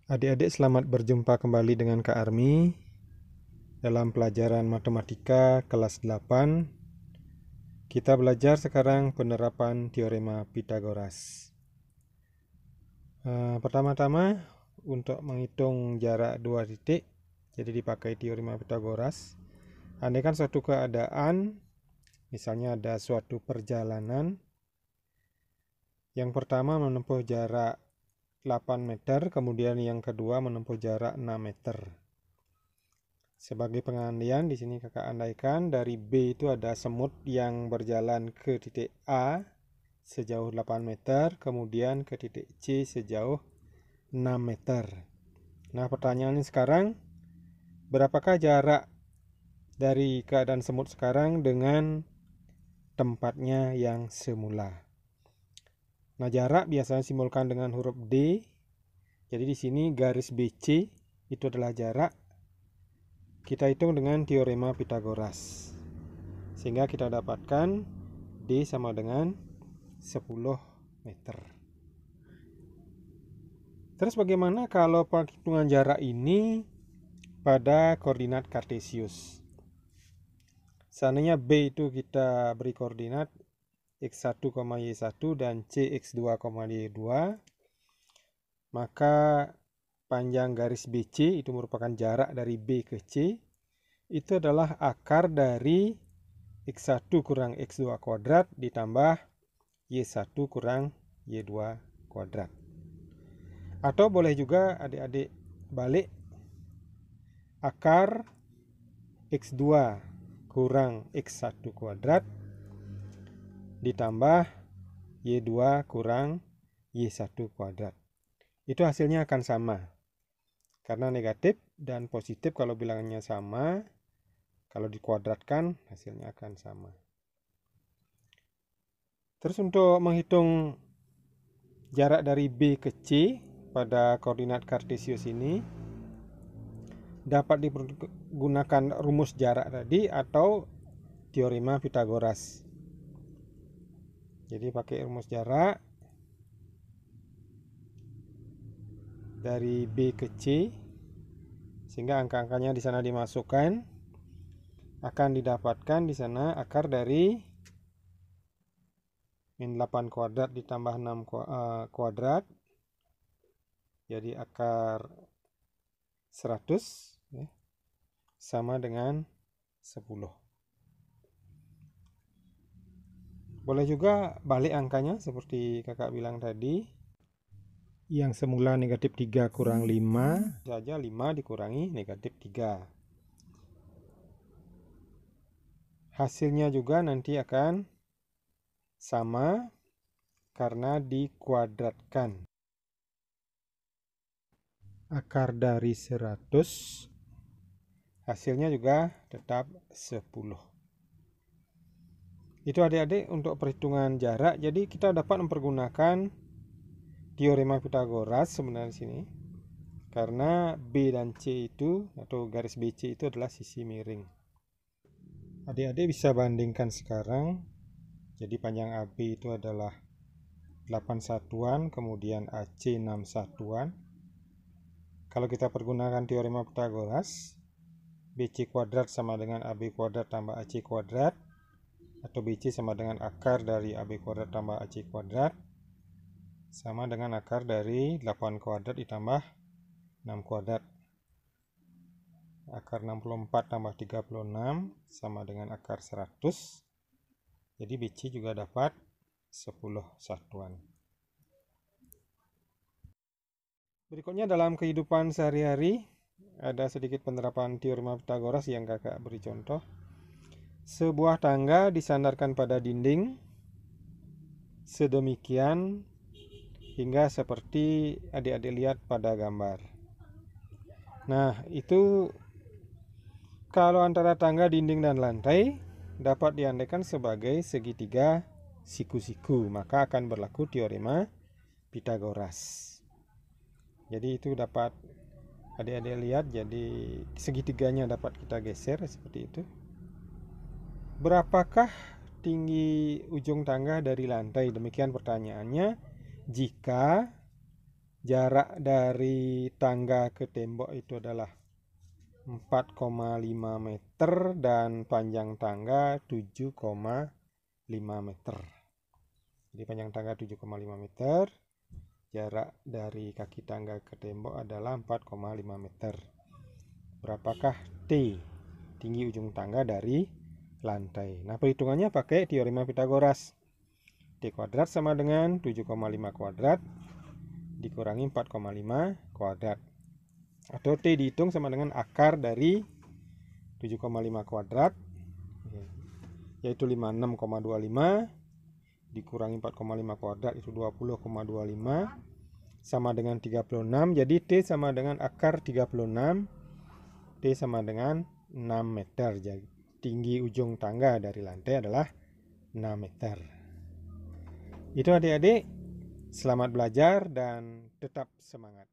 Adik-adik, selamat berjumpa kembali dengan Kak Armi dalam pelajaran matematika kelas 8. Kita belajar sekarang penerapan teorema Pythagoras. Pertama-tama untuk menghitung jarak dua titik, jadi dipakai teorema Pythagoras. Andaikan suatu keadaan, misalnya ada suatu perjalanan, yang pertama menempuh jarak 8 meter, kemudian yang kedua menempuh jarak 6 meter. Sebagai pengandaian, di sini kakak andaikan dari B itu ada semut yang berjalan ke titik A sejauh 8 meter, kemudian ke titik C sejauh 6 meter. Nah, pertanyaannya sekarang, berapakah jarak dari keadaan semut sekarang dengan tempatnya yang semula? Nah, jarak biasanya simbolkan dengan huruf D. Jadi di sini garis BC itu adalah jarak. Kita hitung dengan teorema Pythagoras. Sehingga kita dapatkan D sama dengan 10 meter. Terus bagaimana kalau perhitungan jarak ini pada koordinat kartesius? Seandainya B itu kita beri koordinat x1, y1 dan c x2, y2, maka panjang garis BC itu merupakan jarak dari B ke C, itu adalah akar dari x1 kurang x2 kuadrat ditambah y1 kurang y2 kuadrat. Atau boleh juga adik-adik balik, akar x2 kurang x1 kuadrat ditambah y2 kurang y1 kuadrat. Itu hasilnya akan sama. Karena negatif dan positif kalau bilangannya sama, kalau dikuadratkan hasilnya akan sama. Terus untuk menghitung jarak dari B ke C pada koordinat kartesius ini, dapat digunakan rumus jarak tadi atau teorema Pythagoras. Jadi pakai rumus jarak dari B ke C, sehingga angka-angkanya di sana dimasukkan, akan didapatkan di sana akar dari min 8 kuadrat ditambah 6 kuadrat, jadi akar 100 ya, sama dengan 10. Boleh juga balik angkanya seperti kakak bilang tadi. Yang semula negatif 3 kurang 5, saja 5 dikurangi negatif 3. Hasilnya juga nanti akan sama karena dikuadratkan. Akar dari 100, hasilnya juga tetap 10. Itu adik-adik untuk perhitungan jarak. Jadi kita dapat mempergunakan teorema Pythagoras sebenarnya di sini. Karena B dan C itu atau garis BC itu adalah sisi miring. Adik-adik bisa bandingkan sekarang. Jadi panjang AB itu adalah 8 satuan, kemudian AC 6 satuan. Kalau kita pergunakan teorema Pythagoras, BC kuadrat sama dengan AB kuadrat tambah AC kuadrat, atau BC sama dengan akar dari AB kuadrat tambah AC kuadrat, sama dengan akar dari 8 kuadrat ditambah 6 kuadrat. Akar 64 tambah 36 sama dengan akar 100. Jadi BC juga dapat 10 satuan. Berikutnya dalam kehidupan sehari-hari ada sedikit penerapan teorema Pythagoras yang kakak beri contoh. Sebuah tangga disandarkan pada dinding sedemikian hingga seperti adik-adik lihat pada gambar. Nah, itu kalau antara tangga, dinding, dan lantai dapat diandaikan sebagai segitiga siku-siku, maka akan berlaku teorema Pythagoras. Jadi itu dapat adik-adik lihat, jadi segitiganya dapat kita geser seperti itu. Berapakah tinggi ujung tangga dari lantai? Demikian pertanyaannya. Jika jarak dari tangga ke tembok itu adalah 4,5 meter dan panjang tangga 7,5 meter. Jadi panjang tangga 7,5 meter, jarak dari kaki tangga ke tembok adalah 4,5 meter. Berapakah T, tinggi ujung tangga dari lantai? Nah, perhitungannya pakai teorema Pitagoras. T kuadrat sama dengan 7,5 kuadrat dikurangi 4,5 kuadrat. Atau T dihitung sama dengan akar dari 7,5 kuadrat, yaitu 56,25 dikurangi 4,5 kuadrat itu 20,25 sama dengan 36. Jadi T sama dengan akar 36. T sama dengan 6 meter. Jadi tinggi ujung tangga dari lantai adalah 6 meter. Itu adik-adik, selamat belajar dan tetap semangat.